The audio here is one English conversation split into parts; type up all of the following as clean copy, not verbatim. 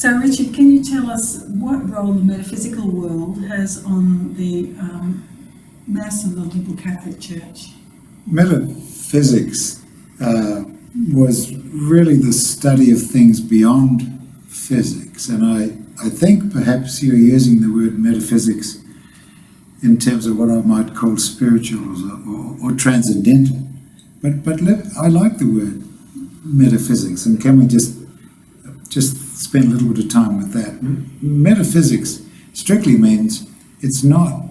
So, Richard, can you tell us what role the metaphysical world has on the Mass of the Liberal Catholic Church? Metaphysics was really the study of things beyond physics, and I think perhaps you're using the word metaphysics in terms of what I might call spiritual or transcendental. But I like the word metaphysics, and can we just spend a little bit of time with that? Metaphysics strictly means it's not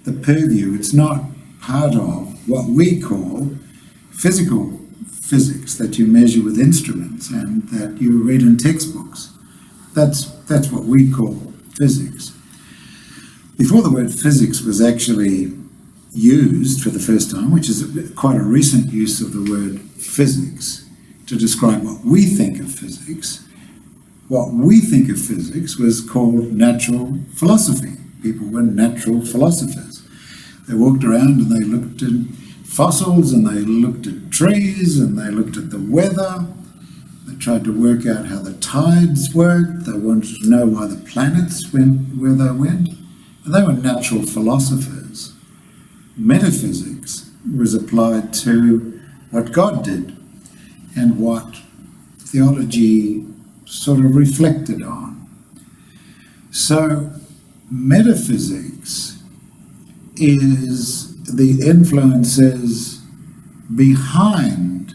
the purview, it's not part of what we call physical physics that you measure with instruments and that you read in textbooks. That's what we call physics. Before the word physics was actually used for the first time, which is quite a recent use of the word physics to describe what we think of physics, what we think of physics was called natural philosophy. People were natural philosophers. They walked around and they looked at fossils and they looked at trees and they looked at the weather. They tried to work out how the tides worked. They wanted to know why the planets went where they went. And they were natural philosophers. Metaphysics was applied to what God did and what theology sort of reflected on. So metaphysics is the influences behind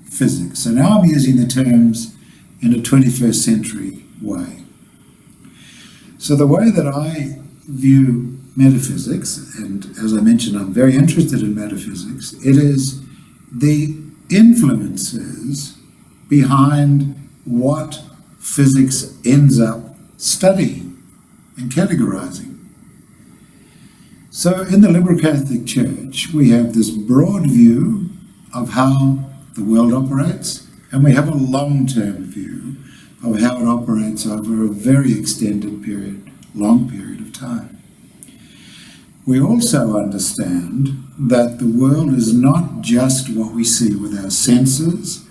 physics. So now I'm using the terms in a 21st century way. So the way that I view metaphysics, and as I mentioned, I'm very interested in metaphysics, it is the influences behind what physics ends up studying and categorizing. So in the Liberal Catholic Church, we have this broad view of how the world operates, and we have a long-term view of how it operates over a very extended period, long period of time. We also understand that the world is not just what we see with our senses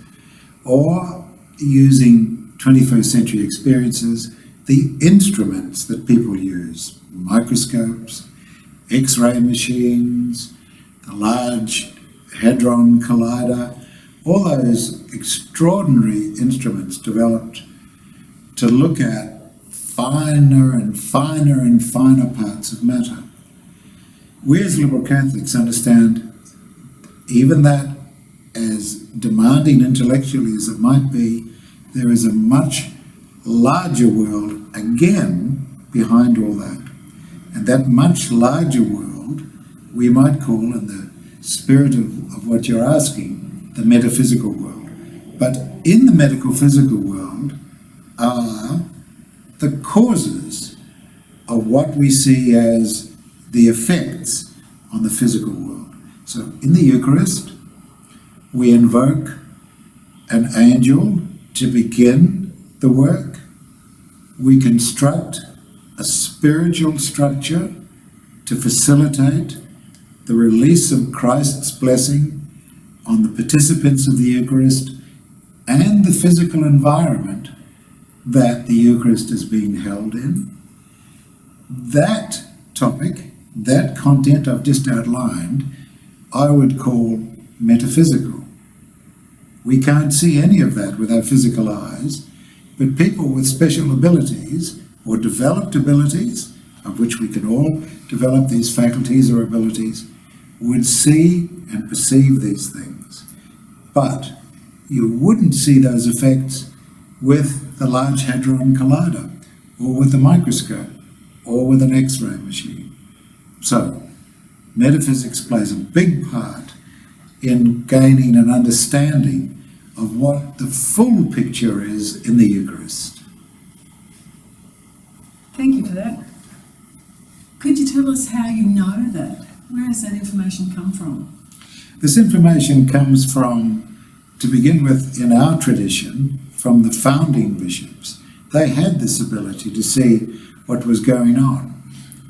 or using 21st century experiences, the instruments that people use, microscopes, X-ray machines, the Large Hadron Collider, all those extraordinary instruments developed to look at finer and finer and finer parts of matter. We as Liberal Catholics understand even that, as demanding intellectually as it might be, there is a much larger world again behind all that. And that much larger world we might call, in the spirit of what you're asking, the metaphysical world. But in the metaphysical world are the causes of what we see as the effects on the physical world. So in the Eucharist, we invoke an angel to begin the work. We construct a spiritual structure to facilitate the release of Christ's blessing on the participants of the Eucharist and the physical environment that the Eucharist is being held in. That topic, that content I've just outlined, I would call metaphysical. We can't see any of that with our physical eyes, but people with special abilities or developed abilities, of which we can all develop these faculties or abilities, would see and perceive these things. But you wouldn't see those effects with the Large Hadron Collider, or with the microscope, or with an X-ray machine. So, metaphysics plays a big part in gaining an understanding of what the full picture is in the Eucharist. Thank you for that. Could you tell us how you know that? Where has that information come from? This information comes from, to begin with, in our tradition, from the founding bishops. They had this ability to see what was going on.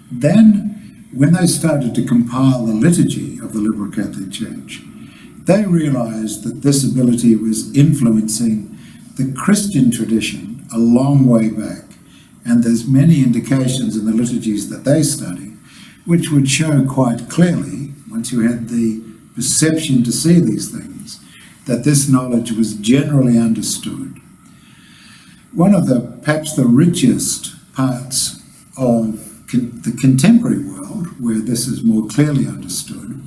Then, when they started to compile the liturgy of the Liberal Catholic Church, they realized that this ability was influencing the Christian tradition a long way back. And there's many indications in the liturgies that they study which would show quite clearly, once you had the perception to see these things, that this knowledge was generally understood. One of perhaps the richest parts of the contemporary world, where this is more clearly understood,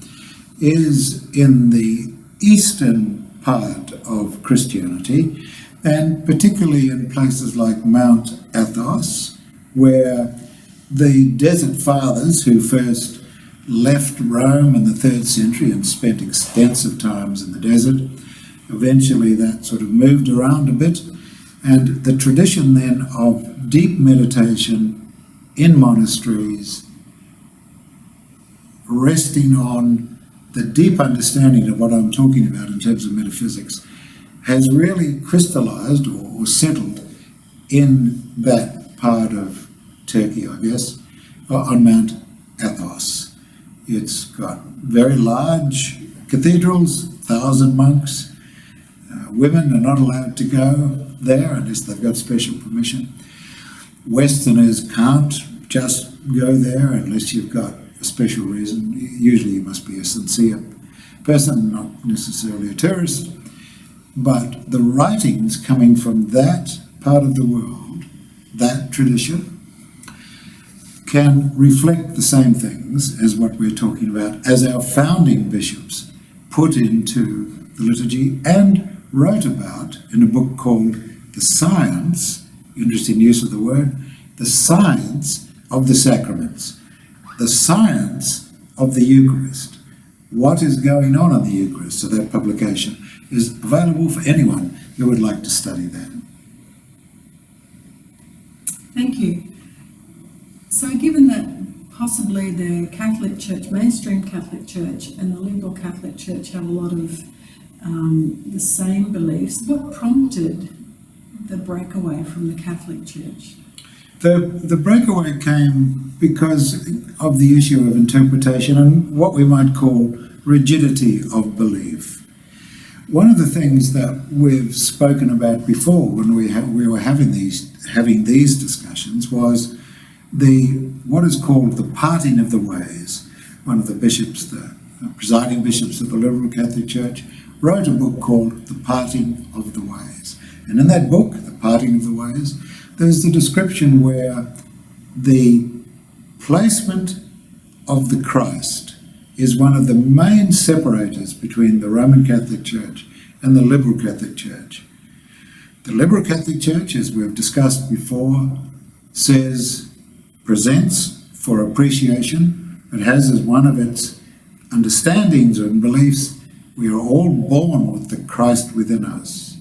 is in the eastern part of Christianity, and particularly in places like Mount Athos, where the desert fathers who first left Rome in the 3rd century and spent extensive times in the desert, eventually that sort of moved around a bit, and the tradition then of deep meditation in monasteries, resting on the deep understanding of what I'm talking about in terms of metaphysics, has really crystallized or settled in that part of Turkey, I guess, on Mount Athos. It's got very large cathedrals, 1,000 monks. Women are not allowed to go there unless they've got special permission. Westerners can't just go there unless you've got a special reason. Usually you must be a sincere person, not necessarily a tourist. But the writings coming from that part of the world, that tradition, can reflect the same things as what we're talking about, as our founding bishops put into the liturgy and wrote about in a book called The Science, interesting use of the word, the science of the sacraments, the science of the Eucharist. What is going on in the Eucharist? So that publication is available for anyone who would like to study that. Thank you. So given that possibly the Catholic Church, mainstream Catholic Church and the liberal Catholic Church have a lot of the same beliefs, what prompted the breakaway from the Catholic Church? The breakaway came because of the issue of interpretation and what we might call rigidity of belief. One of the things that we've spoken about before when we were having these discussions was what is called the parting of the ways. One of the bishops, the presiding bishops of the liberal Catholic Church, wrote a book called The Parting of the Ways. And in that book, The Parting of the Ways, there's the description where the placement of the Christ is one of the main separators between the Roman Catholic Church and the liberal Catholic Church. The liberal Catholic Church, as we've discussed before, presents for appreciation. It has as one of its understandings and beliefs, we are all born with the Christ within us.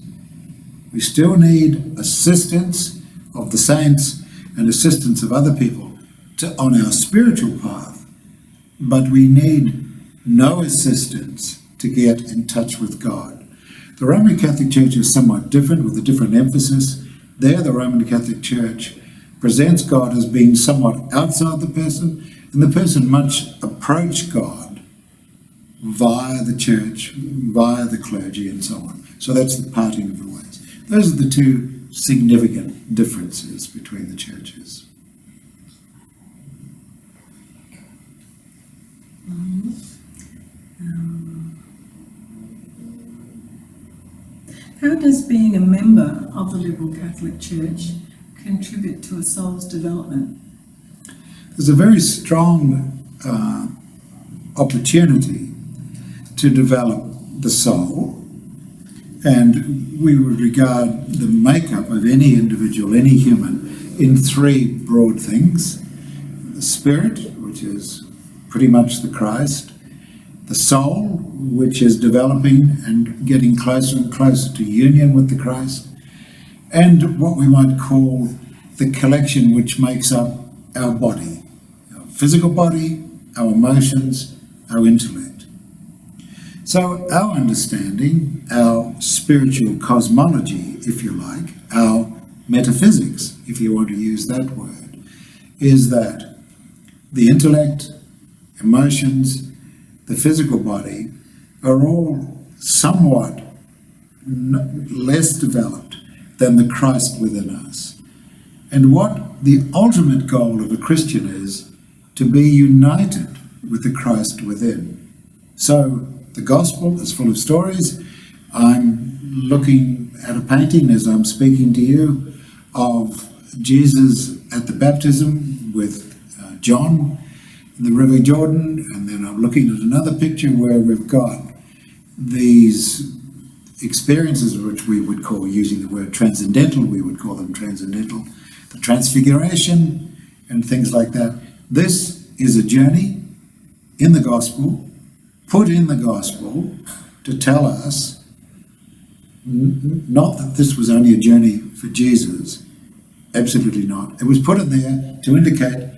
We still need assistance of the saints and assistance of other people on our spiritual path, but we need no assistance to get in touch with God. The Roman Catholic Church is somewhat different, with a different emphasis. There, the Roman Catholic Church presents God as being somewhat outside the person, and the person must approach God via the church, via the clergy, and so on. So that's the parting of the ways. Those are the two significant differences between the churches. How does being a member of the liberal Catholic Church contribute to a soul's development? There's a very strong opportunity to develop the soul, and we would regard the makeup of any individual, any human, in three broad things: the spirit, which is pretty much the Christ; the soul, which is developing and getting closer and closer to union with the Christ; and what we might call the collection which makes up our body, our physical body, our emotions, our intellect. So our understanding, our spiritual cosmology, if you like, our metaphysics, if you want to use that word, is that the intellect, emotions, the physical body are all somewhat less developed than the Christ within us. And what the ultimate goal of a Christian is to be united with the Christ within. So the gospel is full of stories. I'm looking at a painting as I'm speaking to you of Jesus at the baptism with John in the River Jordan, and then I'm looking at another picture where we've got these experiences which we would call, using the word transcendental, we would call them transcendental, the transfiguration and things like that. This is a journey in the gospel, put in the gospel to tell us not that this was only a journey for Jesus, absolutely not. It was put in there to indicate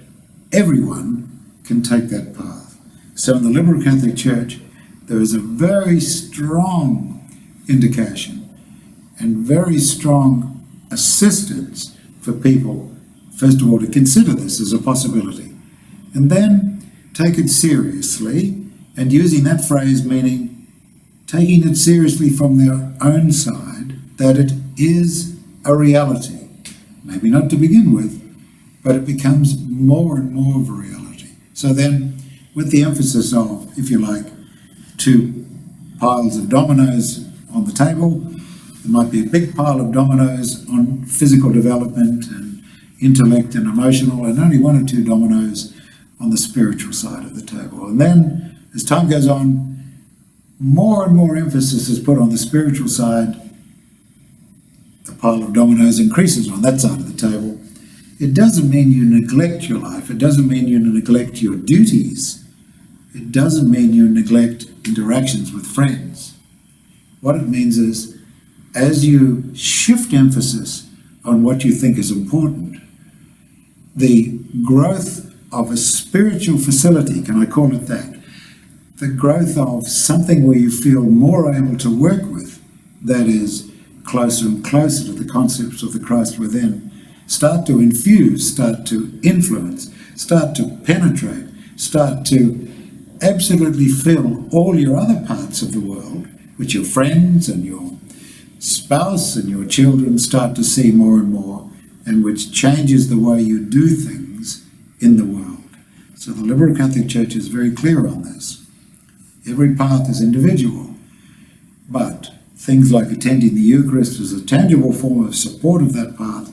everyone can take that path. So in the Liberal Catholic Church, there is a very strong indication and very strong assistance for people, first of all, to consider this as a possibility, and then take it seriously, and using that phrase meaning taking it seriously from their own side, that it is a reality. Maybe not to begin with, but it becomes more and more of a reality. So then, with the emphasis of, if you like, two piles of dominoes on the table, there might be a big pile of dominoes on physical development and intellect and emotional, and only one or two dominoes on the spiritual side of the table. And then, as time goes on, more and more emphasis is put on the spiritual side. The pile of dominoes increases on that side of the table. It doesn't mean you neglect your life. It doesn't mean you neglect your duties. It doesn't mean you neglect interactions with friends. What it means is, as you shift emphasis on what you think is important, the growth of a spiritual facility, can I call it that? The growth of something where you feel more able to work with, that is closer and closer to the concepts of the Christ within, start to infuse, start to influence, start to penetrate, start to absolutely fill all your other parts of the world, which your friends and your spouse and your children start to see more and more, and which changes the way you do things in the world. So the Liberal Catholic Church is very clear on this. Every path is individual, but things like attending the Eucharist is a tangible form of support of that path,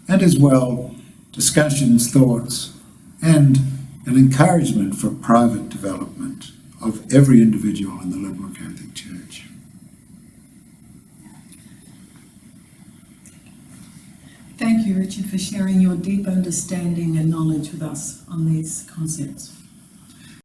and as well discussions, thoughts, and an encouragement for private development of every individual in the Liberal Catholic Church. Thank you, Richard, for sharing your deep understanding and knowledge with us on these concepts.